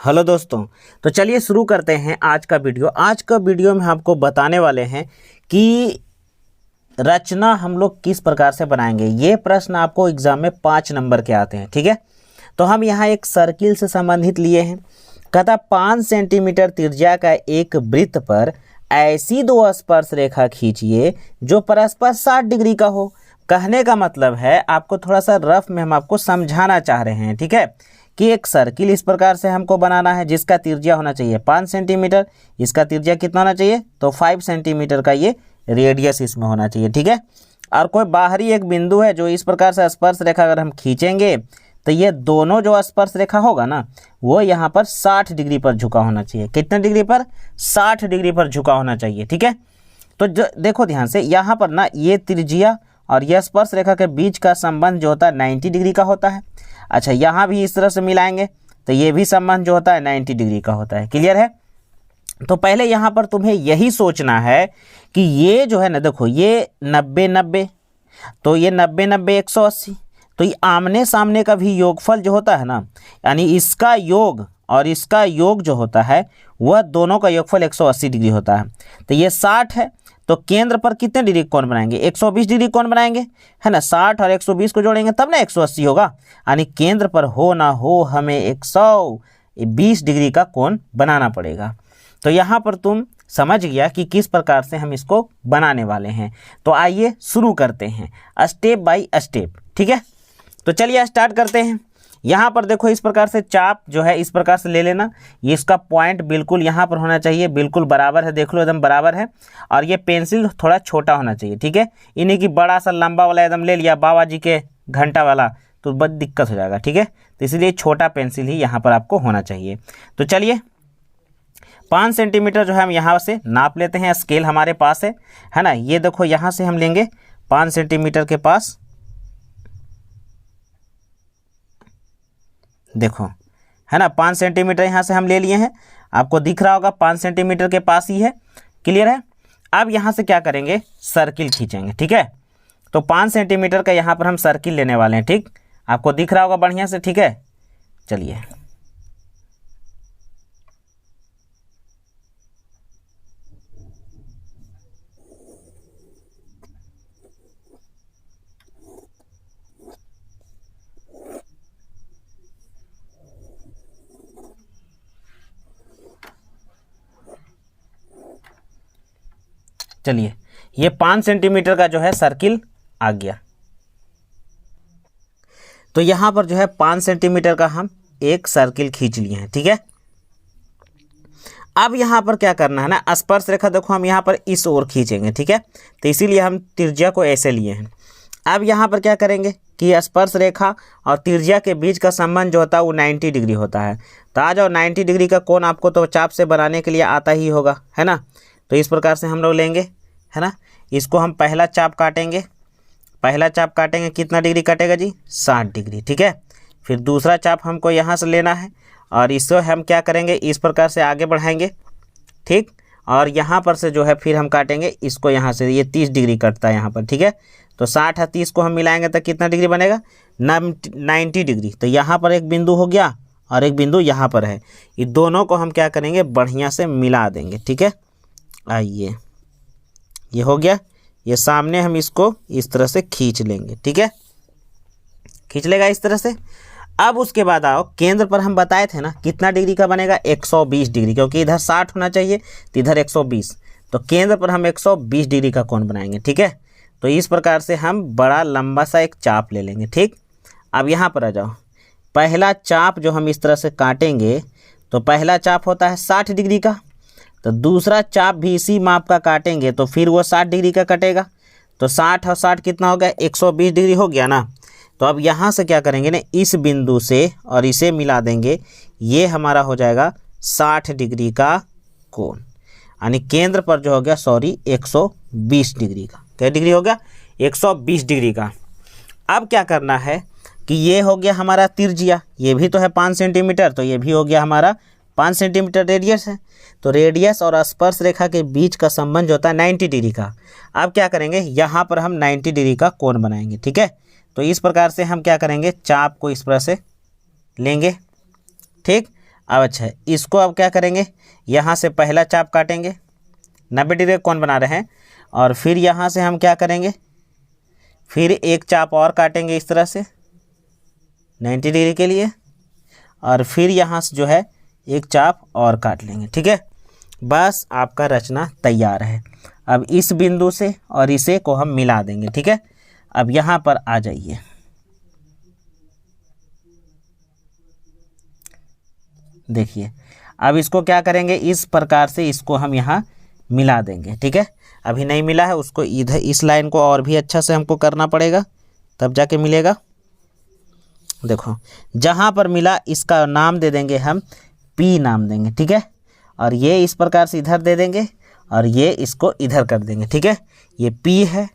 Hello दोस्तों, तो चलिए शुरू करते हैं आज का वीडियो। आज का वीडियो में आपको बताने वाले हैं कि रचना हम लोग किस प्रकार से बनाएंगे। ये प्रश्न आपको एग्जाम में 5 नंबर के आते हैं, ठीक है। तो हम यहाँ एक सर्किल से संबंधित लिए हैं। कहता 5 सेंटीमीटर त्रिज्या का एक वृत्त पर ऐसी 2 स्पर्श रेखा खींचिए जो परस्पर 60 डिग्री का हो। कहने का मतलब है, आपको थोड़ा सा रफ में हम आपको समझाना चाह रहे हैं, ठीक है, कि एक सर्किल इस प्रकार से हमको बनाना है जिसका त्रिज्या होना चाहिए 5 सेंटीमीटर। इसका त्रिज्या कितना होना चाहिए, तो 5 सेंटीमीटर का ये रेडियस इसमें होना चाहिए, ठीक है। और कोई बाहरी एक बिंदु है जो इस प्रकार से स्पर्श रेखा अगर हम खींचेंगे तो ये दोनों जो स्पर्श रेखा होगा ना, वो यहाँ पर 60 डिग्री पर झुका होना चाहिए। कितने डिग्री पर, 60 डिग्री पर झुका होना चाहिए, ठीक है। तो देखो ध्यान से, यहाँ पर ना ये त्रिज्या और यह स्पर्श रेखा के बीच का संबंध जो होता है 90 डिग्री का होता है। अच्छा, यहाँ भी इस तरह से मिलाएंगे तो ये भी संबंध जो होता है 90 डिग्री का होता है। क्लियर है। तो पहले यहाँ पर तुम्हें यही सोचना है कि ये जो है ना, देखो ये 90-90, तो ये 90-90 180, तो ये आमने सामने का भी योगफल जो होता है ना, यानी इसका योग और इसका योग जो होता है वह दोनों का योगफल 180 डिग्री होता है। तो ये 60 है, तो केंद्र पर कितने डिग्री कोण बनाएंगे, 120 डिग्री कोण बनाएंगे, है ना। 60 और 120 को जोड़ेंगे तब ना 180 होगा, यानी केंद्र पर हो ना हो हमें 120 डिग्री का कोण बनाना पड़ेगा। तो यहाँ पर तुम समझ गया कि किस प्रकार से हम इसको बनाने वाले हैं। तो आइए शुरू करते हैं स्टेप बाय स्टेप, ठीक है। तो चलिए स्टार्ट करते हैं। यहाँ पर देखो इस प्रकार से चाप जो है इस प्रकार से ले लेना। ये इसका पॉइंट बिल्कुल यहाँ पर होना चाहिए, बिल्कुल बराबर है, देख लो एकदम बराबर है। और ये पेंसिल थोड़ा छोटा होना चाहिए, ठीक है। इन्हीं की बड़ा सा लंबा वाला एकदम ले लिया बाबा जी के घंटा वाला तो बहुत दिक्कत हो जाएगा, ठीक है। तो इसलिए छोटा पेंसिल ही यहाँ पर आपको होना चाहिए। तो चलिए 5 सेंटीमीटर जो है हम यहाँ से नाप लेते हैं। स्केल हमारे पास है ना। ये देखो यहाँ से हम लेंगे 5 सेंटीमीटर के पास, देखो है ना, 5 सेंटीमीटर यहाँ से हम ले लिए हैं। आपको दिख रहा होगा 5 सेंटीमीटर के पास ही है। क्लियर है। अब यहाँ से क्या करेंगे, सर्किल खींचेंगे, ठीक है। तो 5 सेंटीमीटर का यहाँ पर हम सर्किल लेने वाले हैं, ठीक। आपको दिख रहा होगा बढ़िया से, ठीक है। चलिए चलिए ये 5 सेंटीमीटर का जो है सर्किल आ गया। तो यहाँ पर जो है 5 सेंटीमीटर का हम एक सर्किल खींच लिए हैं, ठीक है। अब यहाँ पर क्या करना है ना, स्पर्श रेखा देखो हम यहाँ पर इस ओर खींचेंगे, ठीक है। तो इसीलिए हम त्रिज्या को ऐसे लिए हैं। अब यहाँ पर क्या करेंगे कि स्पर्श रेखा और त्रिज्या के बीच का संबंध जो होता है वो 90 डिग्री होता है। तो आ जाओ, 90 डिग्री का कोण आपको तो चाप से बनाने के लिए आता ही होगा, है ना। तो इस प्रकार से हम लोग लेंगे, है ना। इसको हम पहला चाप काटेंगे। पहला चाप काटेंगे कितना डिग्री कटेगा जी, 60 डिग्री, ठीक है। फिर दूसरा चाप हमको यहाँ से लेना है और इसको हम क्या करेंगे, इस प्रकार से आगे बढ़ाएंगे, ठीक। और यहाँ पर से जो है फिर हम काटेंगे इसको, यहाँ से ये 30 डिग्री कटता है यहाँ पर, ठीक है। तो 60 और 30 को हम मिलाएंगे तो कितना डिग्री बनेगा, 90 डिग्री। तो यहाँ पर एक बिंदु हो गया और एक बिंदु यहाँ पर है। ये दोनों को हम क्या करेंगे, बढ़िया से मिला देंगे, ठीक है। आइए ये हो गया। ये सामने हम इसको इस तरह से खींच लेंगे, ठीक है। खींच लेगा इस तरह से। अब उसके बाद आओ, केंद्र पर हम बताए थे ना कितना डिग्री का बनेगा, 120 डिग्री, क्योंकि इधर 60 होना चाहिए तो इधर 120। तो केंद्र पर हम 120 डिग्री का कोण बनाएंगे, ठीक है। तो इस प्रकार से हम बड़ा लंबा सा एक चाप ले लेंगे, ठीक। अब यहाँ पर आ जाओ, पहला चाप जो हम इस तरह से काटेंगे, तो पहला चाप होता है 60 डिग्री का। तो दूसरा चाप भी इसी माप का काटेंगे तो फिर वो 60 डिग्री का कटेगा। तो 60 और 60 कितना हो गया, 120 डिग्री हो गया ना। तो अब यहाँ से क्या करेंगे ना, इस बिंदु से और इसे मिला देंगे, ये हमारा हो जाएगा 60 डिग्री का कोण, यानी केंद्र पर जो हो गया 120 डिग्री का। क्या डिग्री हो गया, 120 डिग्री का। अब क्या करना है कि ये हो गया हमारा त्रिज्या, ये भी तो है 5 सेंटीमीटर, तो ये भी हो गया हमारा 5 सेंटीमीटर रेडियस है। तो रेडियस और स्पर्श रेखा के बीच का संबंध जो होता है 90 डिग्री का। अब क्या करेंगे, यहाँ पर हम 90 डिग्री का कोण बनाएंगे, ठीक है। तो इस प्रकार से हम क्या करेंगे, चाप को इस प्रकार से लेंगे, ठीक। अब अच्छा इसको अब क्या करेंगे, यहाँ से पहला चाप काटेंगे, 90 डिग्री का कोण बना रहे हैं, और फिर यहाँ से हम क्या करेंगे, फिर एक चाप और काटेंगे इस तरह से 90 डिग्री के लिए, और फिर यहाँ से जो है एक चाप और काट लेंगे। ठीक है, बस आपका रचना तैयार है। अब इस बिंदु से और इसे को हम मिला देंगे। ठीक है, अब यहाँ पर आ जाइए, देखिए अब इसको क्या करेंगे, इस प्रकार से इसको हम यहाँ मिला देंगे। ठीक है, अभी नहीं मिला है, उसको इधर इस लाइन को और भी अच्छा से हमको करना पड़ेगा, तब जाके मिलेगा। देखो जहाँ पर मिला इसका नाम दे देंगे हम P नाम देंगे। ठीक है, और ये इस प्रकार से इधर दे देंगे और ये इसको इधर कर देंगे। ठीक है, ये P है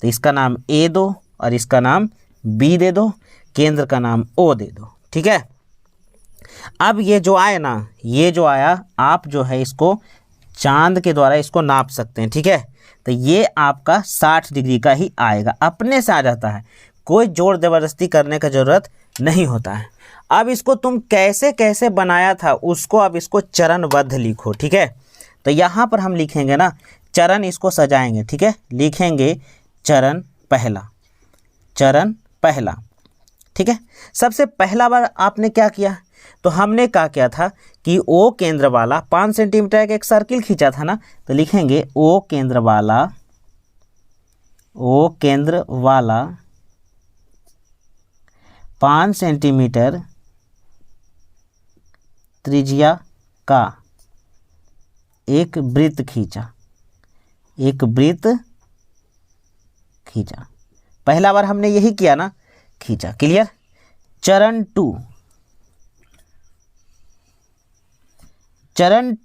तो इसका नाम A दो और इसका नाम B दे दो, केंद्र का नाम O दे दो। ठीक है, अब ये जो आए ना, ये जो आया आप जो है इसको चांद के द्वारा इसको नाप सकते हैं। ठीक है, तो ये आपका 60 डिग्री का ही आएगा, अपने से आ जाता है, कोई जोर ज़बरदस्ती करने का ज़रूरत नहीं होता है। अब इसको तुम कैसे कैसे बनाया था उसको अब इसको चरणबद्ध लिखो। ठीक है, तो यहाँ पर हम लिखेंगे ना चरण, इसको सजाएंगे। ठीक है, लिखेंगे चरण पहला, चरण पहला। ठीक है, सबसे पहला बार आपने क्या किया, तो हमने क्या था कि O केंद्र वाला 5 सेंटीमीटर का एक सर्किल खींचा था ना, तो लिखेंगे O केंद्र वाला 5 सेंटीमीटर त्रिज्या का एक वृत्त खींचा, एक वृत्त खींचा। पहला बार हमने यही किया ना, खींचा। क्लियर। चरण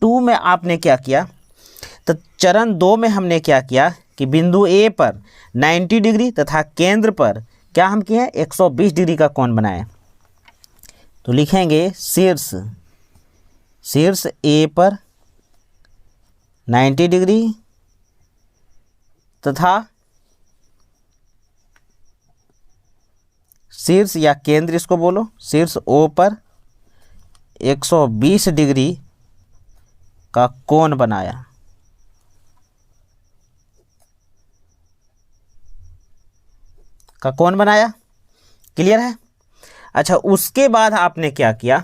2 में आपने क्या किया, तो चरण 2 में हमने क्या किया कि बिंदु A पर 90 डिग्री तथा केंद्र पर क्या हम किए, 120 डिग्री का कोण बनाए। तो लिखेंगे शीर्ष A पर 90 डिग्री तथा शीर्ष या केंद्र इसको बोलो, शीर्ष O पर 120 डिग्री का कोण बनाया। क्लियर है। अच्छा, उसके बाद आपने क्या किया,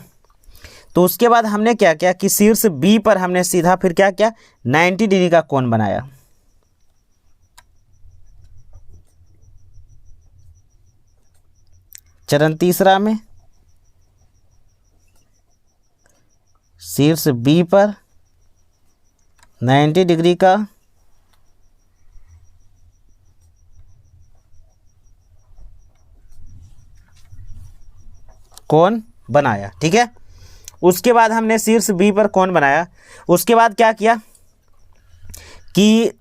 तो उसके बाद हमने क्या किया कि शीर्ष B पर हमने सीधा फिर क्या किया, 90 डिग्री का कोण बनाया। चरण तीसरा में शीर्ष B पर 90 डिग्री का कोण बनाया। ठीक है, उसके बाद हमने शीर्ष B पर कोण बनाया। उसके बाद क्या किया कि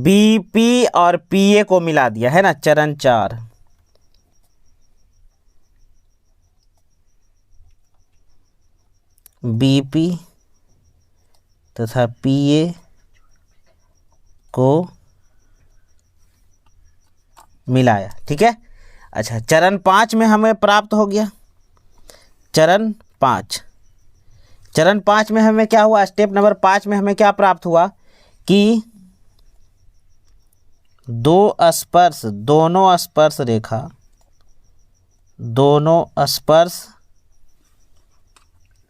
BP और PA को मिला दिया है ना, चरण 4। BP तथा PA को मिलाया। ठीक है। अच्छा, चरण 5 में हमें प्राप्त हो गया, चरण 5 में हमें क्या हुआ, स्टेप नंबर 5 में हमें क्या प्राप्त हुआ कि दोनों स्पर्श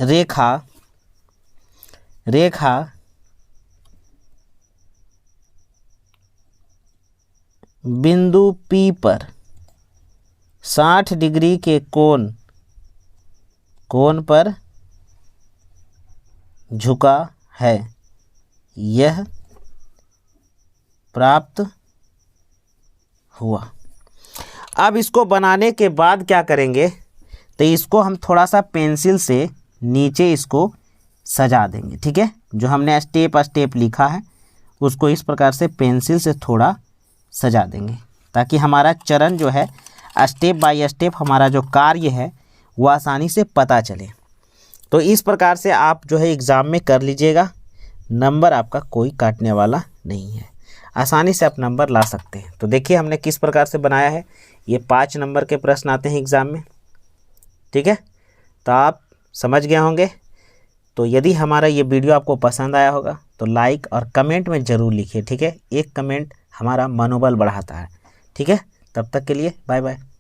रेखा बिंदु P पर 60 डिग्री के कोण पर झुका है, यह प्राप्त हुआ। अब इसको बनाने के बाद क्या करेंगे, तो इसको हम थोड़ा सा पेंसिल से नीचे इसको सजा देंगे। ठीक है, जो हमने स्टेप लिखा है उसको इस प्रकार से पेंसिल से थोड़ा सजा देंगे, ताकि हमारा चरण जो है स्टेप बाय स्टेप हमारा जो कार्य है वो आसानी से पता चले। तो इस प्रकार से आप जो है एग्ज़ाम में कर लीजिएगा, नंबर आपका कोई काटने वाला नहीं है, आसानी से आप नंबर ला सकते हैं। तो देखिए हमने किस प्रकार से बनाया है, ये 5 नंबर के प्रश्न आते हैं एग्ज़ाम में। ठीक है, तो आप समझ गए होंगे। तो यदि हमारा ये वीडियो आपको पसंद आया होगा तो लाइक और कमेंट में ज़रूर लिखिए, ठीक है। एक कमेंट हमारा मनोबल बढ़ाता है, ठीक है। तब तक के लिए बाय बाय।